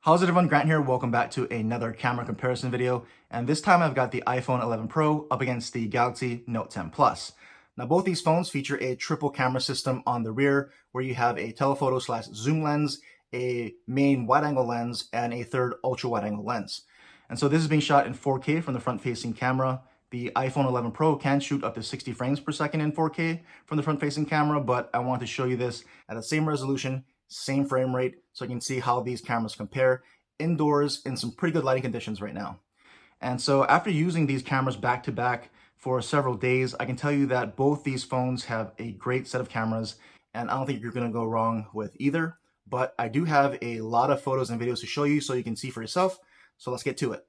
How's it everyone, Grant here. Welcome back to another camera comparison video. And this time I've got the iPhone 11 Pro up against the Galaxy Note 10 Plus. Now both these phones feature a triple camera system on the rear where you have a telephoto / zoom lens, a main wide angle lens, and a third ultra wide angle lens. And so this is being shot in 4K from the front facing camera. The iPhone 11 Pro can shoot up to 60 frames per second in 4K from the front facing camera, but I want to show you this at the same resolution, same frame rate, so you can see how these cameras compare indoors in some pretty good lighting conditions right now. And so after using these cameras back to back for several days, I can tell you that both these phones have a great set of cameras, and I don't think you're going to go wrong with either. But I do have a lot of photos and videos to show you so you can see for yourself. So let's get to it.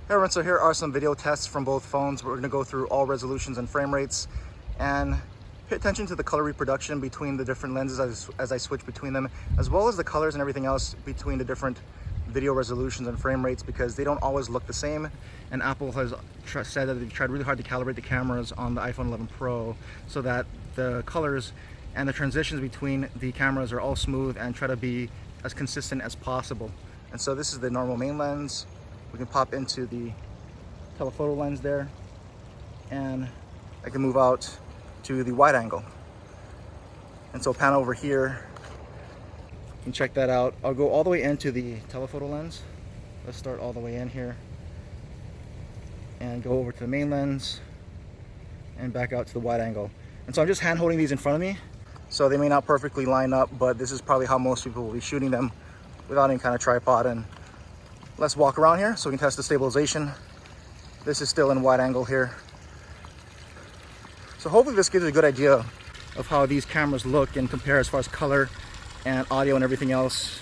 Hey everyone, so here are some video tests from both phones. We're going to go through all resolutions and frame rates and pay attention to the color reproduction between the different lenses as I switch between them, as well as the colors and everything else between the different video resolutions and frame rates, because they don't always look the same. And Apple has said that they've tried really hard to calibrate the cameras on the iPhone 11 Pro so that the colors and the transitions between the cameras are all smooth and try to be as consistent as possible. And so this is the normal main lens. We can pop into the telephoto lens there, and I can move out to the wide angle. And so pan over here, you can check that out. I'll go all the way into the telephoto lens. Let's start all the way in here and go over to the main lens and back out to the wide angle. And so I'm just hand holding these in front of me, so they may not perfectly line up, but this is probably how most people will be shooting them without any kind of tripod. And let's walk around here so we can test the stabilization. This is still in wide angle here. So hopefully this gives you a good idea of how these cameras look and compare as far as color and audio and everything else.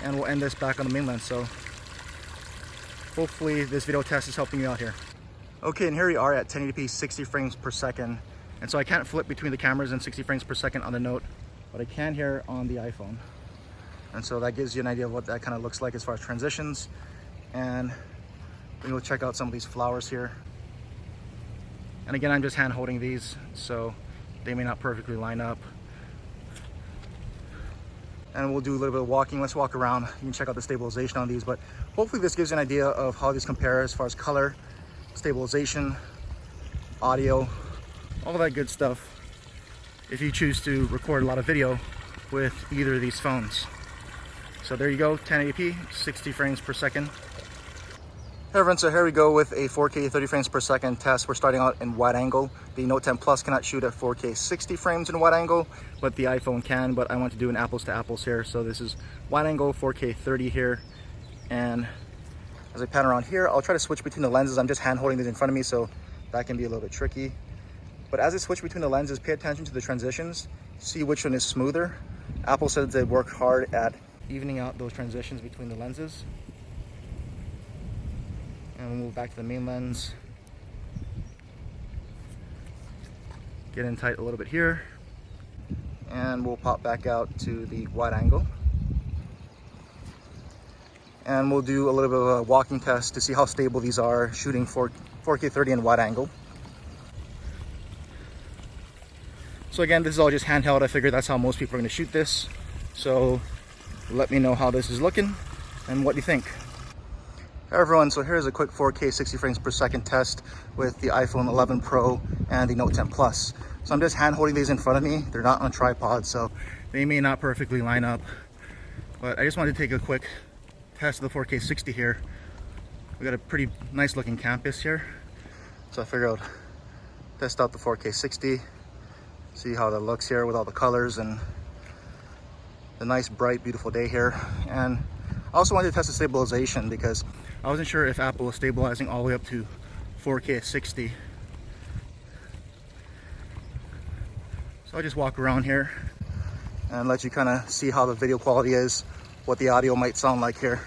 And we'll end this back on the main lens. So hopefully this video test is helping you out here. Okay, and here we are at 1080p 60 frames per second. And so I can't flip between the cameras in 60 frames per second on the Note, but I can here on the iPhone. And so that gives you an idea of what that kind of looks like as far as transitions. And we will check out some of these flowers here. And again, I'm just hand holding these, so they may not perfectly line up. And we'll do a little bit of walking. Let's walk around. You can check out the stabilization on these, but hopefully this gives you an idea of how these compare as far as color, stabilization, audio, all that good stuff, if you choose to record a lot of video with either of these phones. So there you go, 1080p, 60 frames per second. Hey everyone, so here we go with a 4K 30 frames per second test. We're starting out in wide angle. The Note 10 Plus cannot shoot at 4K 60 frames in wide angle, but the iPhone can. But I want to do an apples to apples here. So this is wide angle, 4K 30 here. And as I pan around here, I'll try to switch between the lenses. I'm just hand holding these in front of me, so that can be a little bit tricky. But as I switch between the lenses, pay attention to the transitions. See which one is smoother. Apple said they worked hard at evening out those transitions between the lenses. And we'll move back to the main lens. Get in tight a little bit here. And we'll pop back out to the wide angle. And we'll do a little bit of a walking test to see how stable these are shooting 4K 30 in wide angle. So again, this is all just handheld. I figured that's how most people are going to shoot this. So let me know how this is looking and what you think. Hey everyone, so here's a quick 4K 60 frames per second test with the iPhone 11 Pro and the Note 10 Plus. So I'm just hand holding these in front of me. They're not on a tripod, so they may not perfectly line up. But I just wanted to take a quick test of the 4K 60 here. We got a pretty nice looking campus here. So I figured I'd test out the 4K 60, see how that looks here with all the colors and the nice, bright, beautiful day here. And I also wanted to test the stabilization because I wasn't sure if Apple was stabilizing all the way up to 4K 60. So I'll just walk around here and let you kind of see how the video quality is, what the audio might sound like here.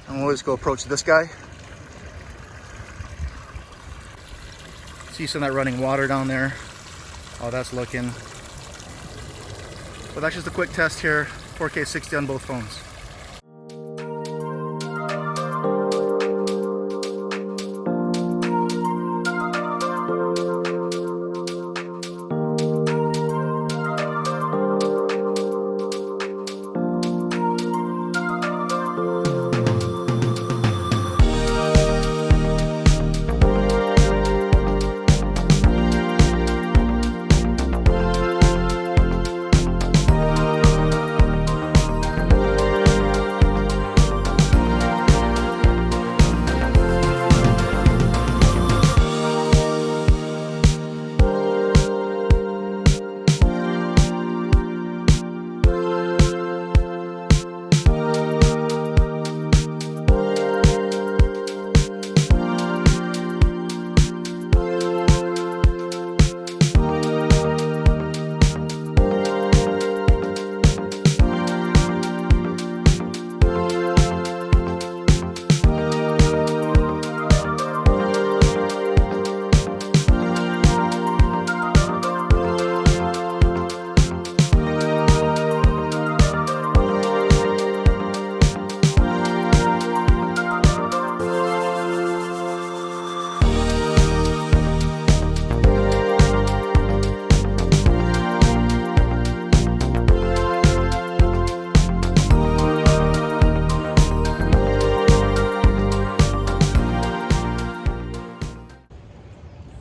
And we'll just go approach this guy. See some of that running water down there. How that's looking. But that's just a quick test here, 4K 60 on both phones.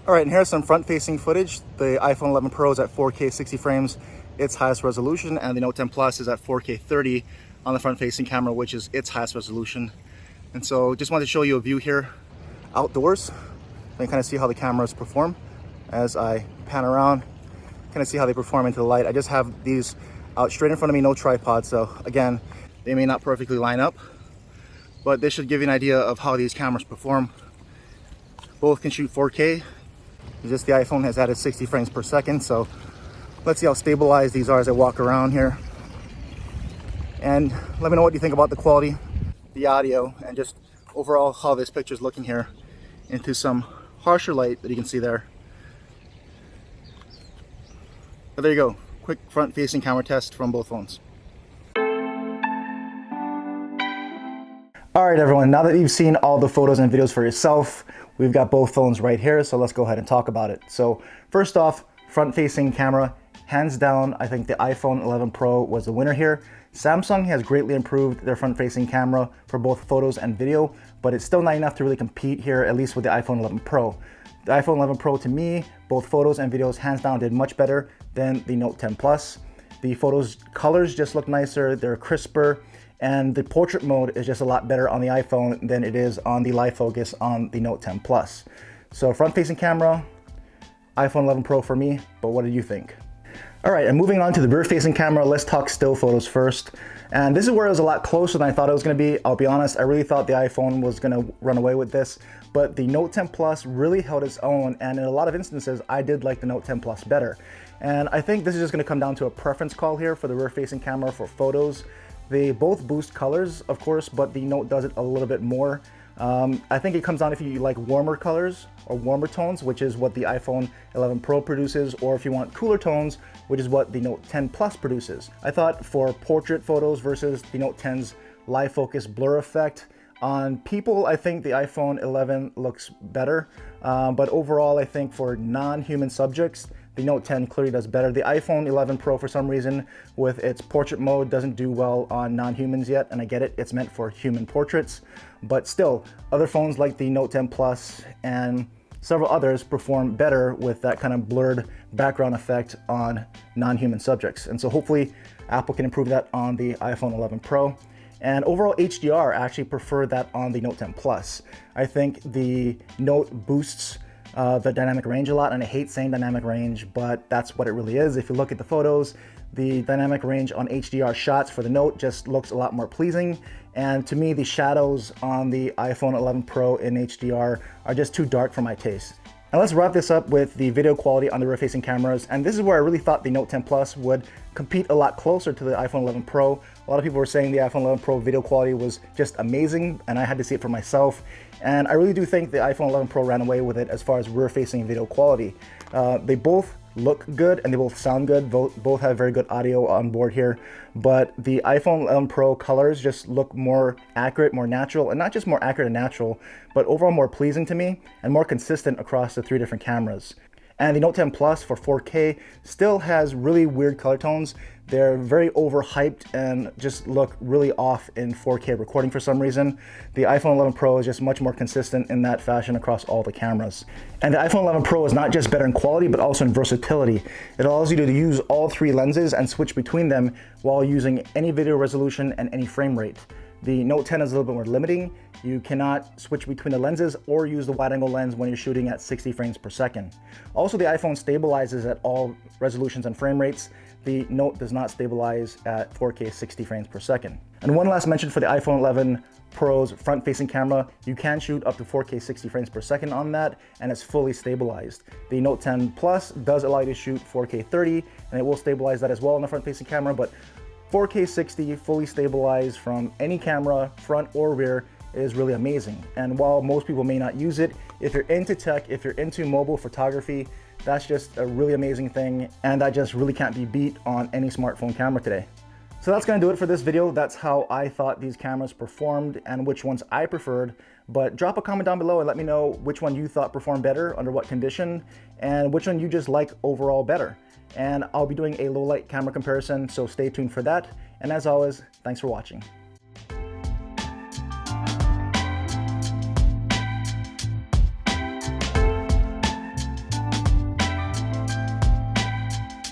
All right, and here's some front-facing footage. The iPhone 11 Pro is at 4K 60 frames, its highest resolution, and the Note 10 Plus is at 4K 30 on the front-facing camera, which is its highest resolution. And so just wanted to show you a view here outdoors. You can kind of see how the cameras perform as I pan around, kind of see how they perform into the light. I just have these out straight in front of me, no tripod, so again, they may not perfectly line up, but this should give you an idea of how these cameras perform. Both can shoot 4K. Just the iPhone has added 60 frames per second, so let's see how stabilized these are as I walk around here. And let me know what you think about the quality, the audio, and just overall how this picture is looking here into some harsher light that you can see there. But there you go, quick front-facing camera test from both phones. All right, everyone, now that you've seen all the photos and videos for yourself, we've got both phones right here, so let's go ahead and talk about it. So first off, front-facing camera, hands down, I think the iPhone 11 Pro was the winner here. Samsung has greatly improved their front-facing camera for both photos and video, but it's still not enough to really compete here, at least with the iPhone 11 Pro. The iPhone 11 Pro, to me, both photos and videos, hands down, did much better than the Note 10 Plus. The photos colors just look nicer, they're crisper, and the portrait mode is just a lot better on the iPhone than it is on the live focus on the Note 10 Plus. So front-facing camera, iPhone 11 Pro for me, but what do you think? All right, and moving on to the rear-facing camera, let's talk still photos first. And this is where it was a lot closer than I thought it was gonna be. I'll be honest, I really thought the iPhone was gonna run away with this, but the Note 10 Plus really held its own, and in a lot of instances, I did like the Note 10 Plus better. And I think this is just gonna come down to a preference call here for the rear-facing camera for photos. They both boost colors, of course, but the Note does it a little bit more. I think it comes down if you like warmer colors or warmer tones, which is what the iPhone 11 Pro produces, or if you want cooler tones, which is what the Note 10 Plus produces. I thought for portrait photos versus the Note 10's live focus blur effect, on people, I think the iPhone 11 looks better, but overall, I think for non-human subjects, the Note 10 clearly does better. The iPhone 11 Pro, for some reason, with its portrait mode, doesn't do well on non-humans yet, and I get it, it's meant for human portraits, but still, other phones like the Note 10 Plus and several others perform better with that kind of blurred background effect on non-human subjects. And so hopefully Apple can improve that on the iPhone 11 Pro. And overall HDR, I actually prefer that on the Note 10 Plus. I think the Note boosts the dynamic range a lot, and I hate saying dynamic range, but that's what it really is. If you look at the photos, the dynamic range on HDR shots for the Note just looks a lot more pleasing. And to me, the shadows on the iPhone 11 Pro in HDR are just too dark for my taste. And let's wrap this up with the video quality on the rear-facing cameras. And this is where I really thought the Note 10 Plus would compete a lot closer to the iPhone 11 Pro. A lot of people were saying the iPhone 11 Pro video quality was just amazing, and I had to see it for myself. And I really do think the iPhone 11 Pro ran away with it as far as rear-facing video quality. They both look good and they both sound good. Both have very good audio on board here, but the iPhone 11 Pro colors just look more accurate, more natural, and not just more accurate and natural, but overall more pleasing to me and more consistent across the three different cameras. And the Note 10 Plus for 4K still has really weird color tones. They're very overhyped and just look really off in 4K recording for some reason. The iPhone 11 Pro is just much more consistent in that fashion across all the cameras. And the iPhone 11 Pro is not just better in quality, but also in versatility. It allows you to use all three lenses and switch between them while using any video resolution and any frame rate. The Note 10 is a little bit more limiting. You cannot switch between the lenses or use the wide-angle lens when you're shooting at 60 frames per second. Also, the iPhone stabilizes at all resolutions and frame rates. The Note does not stabilize at 4K 60 frames per second. And one last mention for the iPhone 11 Pro's front-facing camera, you can shoot up to 4K 60 frames per second on that, and it's fully stabilized. The Note 10 Plus does allow you to shoot 4K 30, and it will stabilize that as well on the front-facing camera, but 4K 60 fully stabilized from any camera, front or rear, is really amazing. And while most people may not use it, if you're into tech, if you're into mobile photography, that's just a really amazing thing, and that just really can't be beat on any smartphone camera today. So that's gonna do it for this video. That's how I thought these cameras performed and which ones I preferred. But drop a comment down below and let me know which one you thought performed better, under what condition, and which one you just like overall better. And I'll be doing a low light camera comparison, so stay tuned for that. And as always, thanks for watching.